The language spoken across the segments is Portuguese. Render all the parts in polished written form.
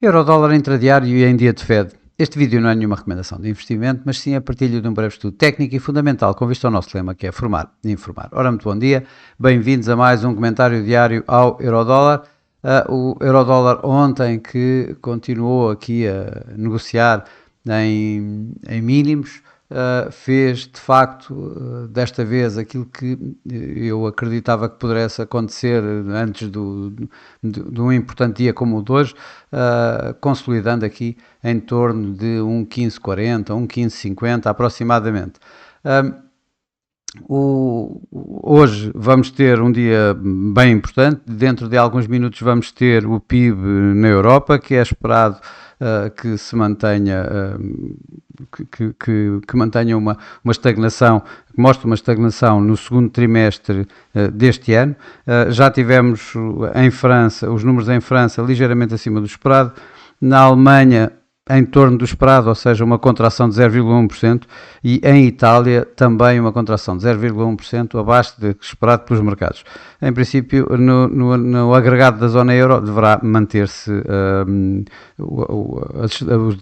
Eurodólar intradiário e em dia de Fed. Este vídeo não é nenhuma recomendação de investimento, mas sim a partilha de um breve estudo técnico e fundamental com vista ao nosso lema, que é formar e informar. Ora, muito bom dia, bem-vindos a mais um comentário diário ao Eurodólar. O Eurodólar ontem, que continuou aqui a negociar em mínimos, fez de facto desta vez aquilo que eu acreditava que pudesse acontecer antes de um importante dia como o de hoje, consolidando aqui em torno de 1,1540, 1,1550 aproximadamente. Hoje vamos ter um dia bem importante. Dentro de alguns minutos vamos ter o PIB na Europa, que é esperado que se mantenha, que mantenha uma estagnação, que mostre uma estagnação no segundo trimestre deste ano. Já tivemos em França, os números em França ligeiramente acima do esperado, na Alemanha em torno do esperado, ou seja, uma contração de 0,1%, e em Itália também uma contração de 0,1%, abaixo do esperado pelos mercados. Em princípio, no agregado da zona euro deverá manter-se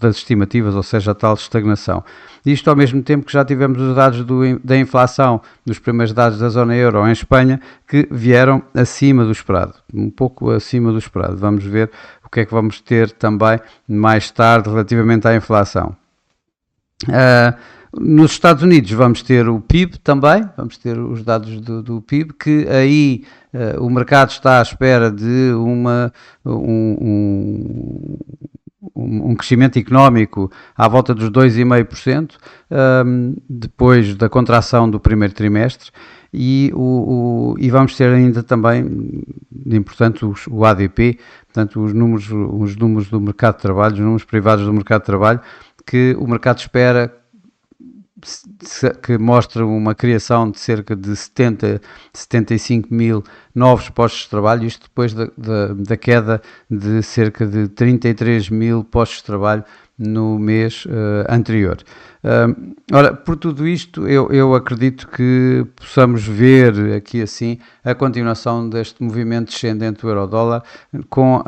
as estimativas, ou seja, a tal estagnação. Isto ao mesmo tempo que já tivemos os dados da inflação, dos primeiros dados da zona euro em Espanha, que vieram acima do esperado, um pouco acima do esperado. Vamos ver o que é que vamos ter também mais tarde relativamente à inflação. Nos Estados Unidos vamos ter o PIB também, vamos ter os dados do PIB, que aí o mercado está à espera de um crescimento económico à volta dos 2,5%, depois da contração do primeiro trimestre, e vamos ter ainda também, importante, o ADP, portanto os números do mercado de trabalho, os números privados do mercado de trabalho, que o mercado espera que mostra uma criação de cerca de 75 mil novos postos de trabalho, isto depois da queda de cerca de 33 mil postos de trabalho no mês anterior. Ora, por tudo isto, eu acredito que possamos ver aqui assim a continuação deste movimento descendente do euro-dólar, com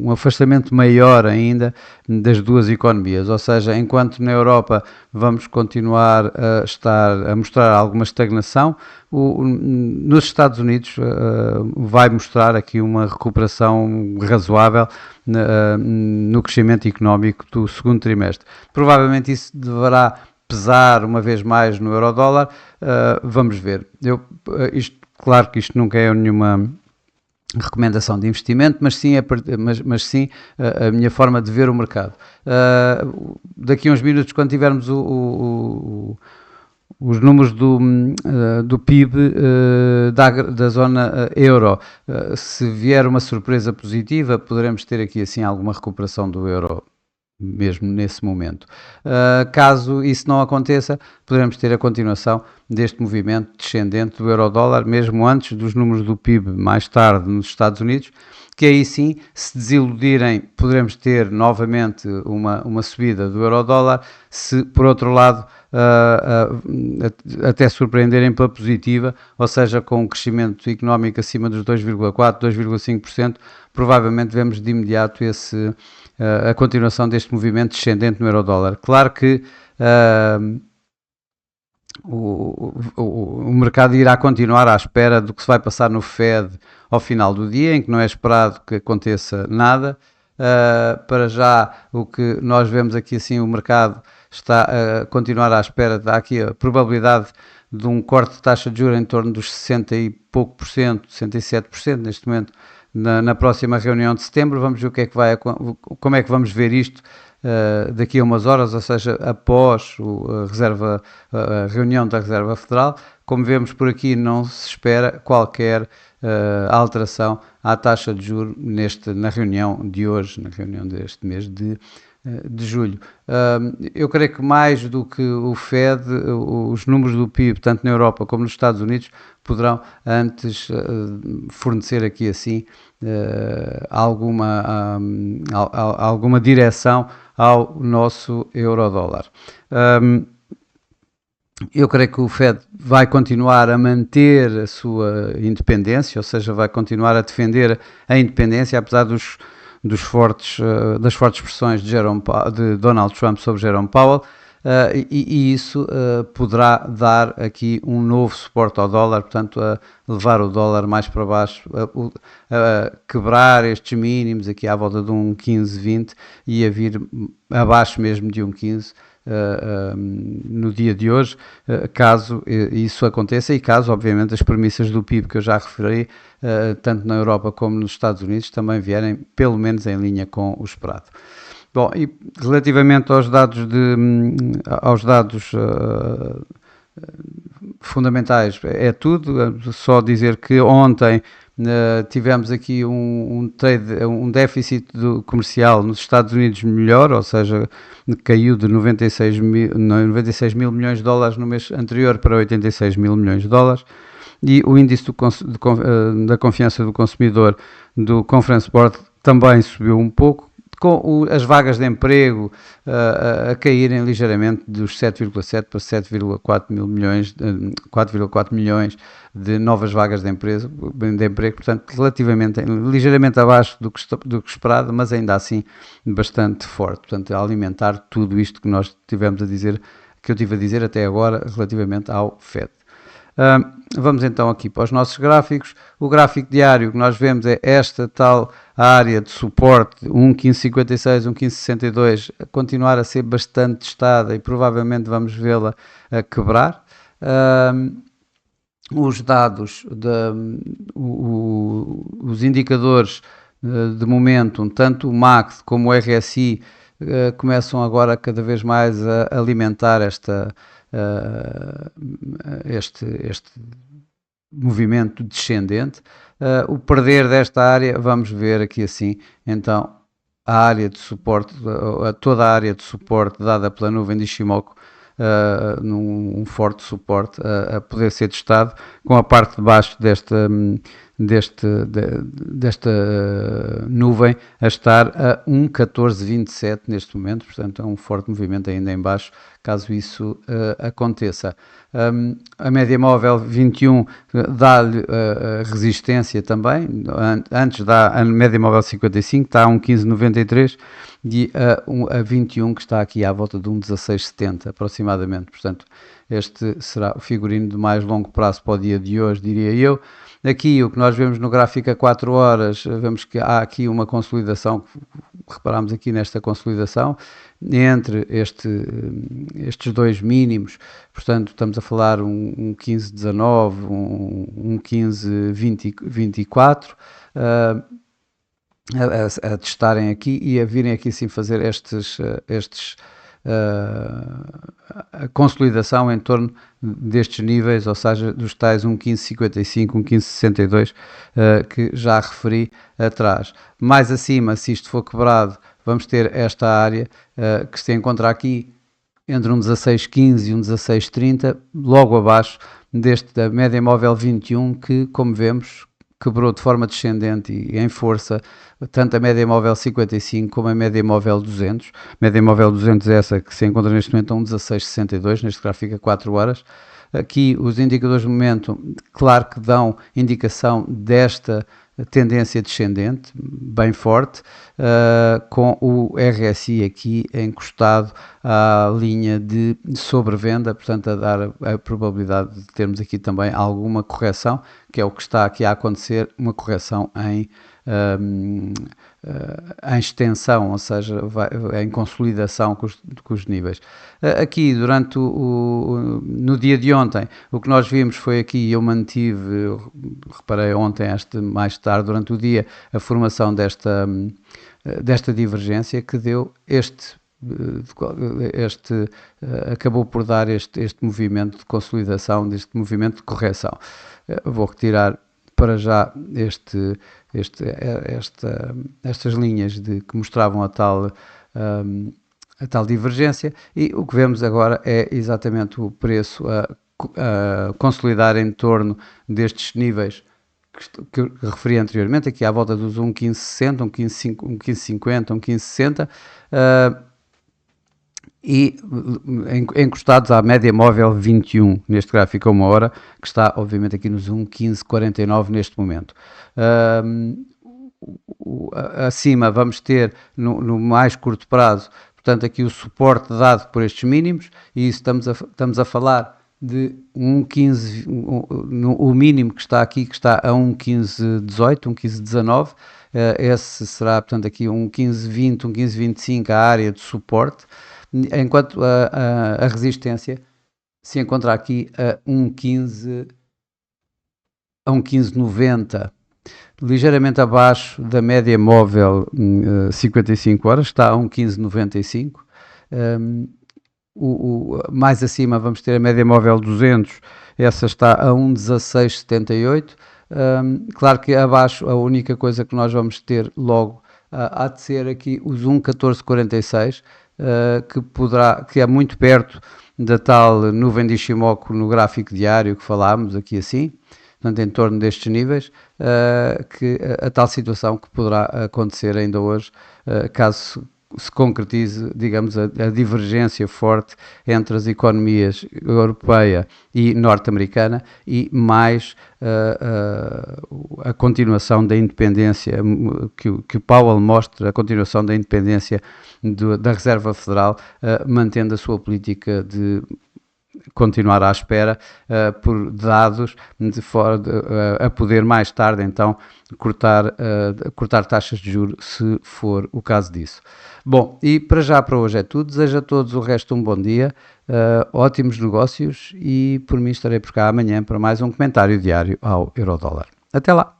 um afastamento maior ainda das duas economias, ou seja, enquanto na Europa vamos continuar a mostrar alguma estagnação, nos Estados Unidos vai mostrar aqui uma recuperação razoável no crescimento económico do segundo trimestre. Provavelmente isso deverá pesar uma vez mais no euro-dólar. Vamos ver. Claro que isto nunca é nenhuma recomendação de investimento, mas sim a minha forma de ver o mercado. Daqui a uns minutos, quando tivermos os números do PIB da zona euro, se vier uma surpresa positiva, poderemos ter aqui assim alguma recuperação do euro mesmo nesse momento. Caso isso não aconteça, poderemos ter a continuação deste movimento descendente do euro-dólar, mesmo antes dos números do PIB mais tarde nos Estados Unidos, que aí sim, se desiludirem, poderemos ter novamente uma subida do euro-dólar, se por outro lado até surpreenderem pela positiva, ou seja, com um crescimento económico acima dos 2,4%, 2,5%, provavelmente vemos de imediato a continuação deste movimento descendente no euro-dólar. Claro que o mercado irá continuar à espera do que se vai passar no Fed ao final do dia, em que não é esperado que aconteça nada. Para já, o que nós vemos aqui assim, o mercado está a continuar à espera, dá aqui a probabilidade de um corte de taxa de juros em torno dos 60 e pouco por cento, 67% neste momento, na próxima reunião de setembro. Vamos ver como é que vamos ver isto daqui a umas horas, ou seja, após a reunião da Reserva Federal. Como vemos por aqui, não se espera qualquer alteração à taxa de juros na reunião de hoje, na reunião deste mês de julho. Eu creio que mais do que o Fed, os números do PIB, tanto na Europa como nos Estados Unidos, poderão antes fornecer aqui assim alguma direção ao nosso euro-dólar. Eu creio que o Fed vai continuar a manter a sua independência, ou seja, vai continuar a defender a independência, apesar das fortes pressões de Donald Trump sobre Jerome Powell. E isso poderá dar aqui um novo suporte ao dólar, portanto, a levar o dólar mais para baixo, a quebrar estes mínimos aqui à volta de um 15,20 e a vir abaixo mesmo de um 15. No dia de hoje, caso isso aconteça e caso, obviamente, as premissas do PIB que eu já referi, tanto na Europa como nos Estados Unidos, também vierem pelo menos em linha com o esperado. Bom, e relativamente aos dados fundamentais, é tudo. Só dizer que ontem tivemos aqui um déficit comercial nos Estados Unidos melhor, ou seja, caiu de 96 mil milhões de dólares no mês anterior para 86 mil milhões de dólares. E o índice da confiança do consumidor do Conference Board também subiu um pouco, com as vagas de emprego a caírem ligeiramente dos 7,7 para 4,4 milhões de novas vagas de emprego, portanto, relativamente, ligeiramente abaixo do que esperado, mas ainda assim bastante forte. Portanto, a alimentar tudo isto que nós tivemos a dizer, que eu tive a dizer até agora relativamente ao FED. Vamos então aqui para os nossos gráficos. O gráfico diário que nós vemos é esta tal área de suporte, 1,1556, 1,1562, a continuar a ser bastante testada e provavelmente vamos vê-la a quebrar. Os dados, os indicadores de momentum, tanto o MACD como o RSI, começam agora cada vez mais a alimentar este movimento descendente. O perder desta área, vamos ver aqui assim, então a área de suporte, toda a área de suporte dada pela nuvem de Ishimoku, num forte suporte a poder ser testado, com a parte de baixo desta nuvem a estar a 1,1427 neste momento, portanto é um forte movimento ainda em baixo, caso isso aconteça. A média móvel 21 dá-lhe resistência também, antes dá a média móvel 55, está a 1,1593 e a 21 que está aqui à volta de 1,1670 aproximadamente, portanto este será o figurino de mais longo prazo para o dia de hoje, diria eu. Aqui o que nós vemos no gráfico a 4 horas, vemos que há aqui uma consolidação, reparamos aqui nesta consolidação, entre estes dois mínimos, portanto estamos a falar um 15,19, um 15,24, a testarem aqui e a virem aqui sim fazer a consolidação em torno destes níveis, ou seja, dos tais 1,1555, 1,1562 que já referi atrás. Mais acima, se isto for quebrado, vamos ter esta área que se encontra aqui entre um 16,15 e um 16,30, logo abaixo da média móvel 21, que, como vemos, quebrou de forma descendente e em força tanto a média móvel 55 como a média móvel 200. Média móvel 200 é essa que se encontra neste momento a 1,1662, neste gráfico a 4 horas. Aqui os indicadores de momento, claro que dão indicação desta tendência descendente, bem forte, com o RSI aqui encostado à linha de sobrevenda, portanto a dar a probabilidade de termos aqui também alguma correção, que é o que está aqui a acontecer, uma correção em extensão, ou seja, em consolidação com os níveis. Aqui, no dia de ontem, o que nós vimos foi aqui, eu reparei ontem, mais tarde, durante o dia, a formação desta divergência que deu acabou por dar este movimento de consolidação, deste movimento de correção. Vou retirar para já estas linhas que mostravam a tal divergência, e o que vemos agora é exatamente o preço a consolidar em torno destes níveis que eu referi anteriormente, aqui à volta dos 1,1560, 1,1550, 1,1560, e encostados à média móvel 21, neste gráfico a uma hora, que está obviamente aqui nos 1,1549 neste momento. acima vamos ter no mais curto prazo, portanto, aqui o suporte dado por estes mínimos, e isso estamos a falar de 1,15, o mínimo que está aqui, que está a 1,1518, 1,1519, esse será, portanto, aqui 1,1520, 1,1525 a área de suporte, enquanto a resistência se encontra aqui a 1,15, a 1,1590, ligeiramente abaixo da média móvel 55 horas, está a 1,1595. Mais acima vamos ter a média móvel 200, essa está a 1,1678. Claro que abaixo a única coisa que nós vamos ter logo há de ser aqui os 1,1446, que é muito perto da tal nuvem de Ishimoku no gráfico diário que falámos aqui assim, portanto em torno destes níveis, que a tal situação que poderá acontecer ainda hoje, caso se concretize, digamos, a divergência forte entre as economias europeia e norte-americana, e mais a continuação da independência, que o Powell mostra, a continuação da independência da Reserva Federal, mantendo a sua política de continuar à espera por dados a poder mais tarde então cortar taxas de juros, se for o caso disso. Bom, e para hoje é tudo. Desejo a todos o resto um bom dia, ótimos negócios, e por mim estarei por cá amanhã para mais um comentário diário ao Eurodólar. Até lá!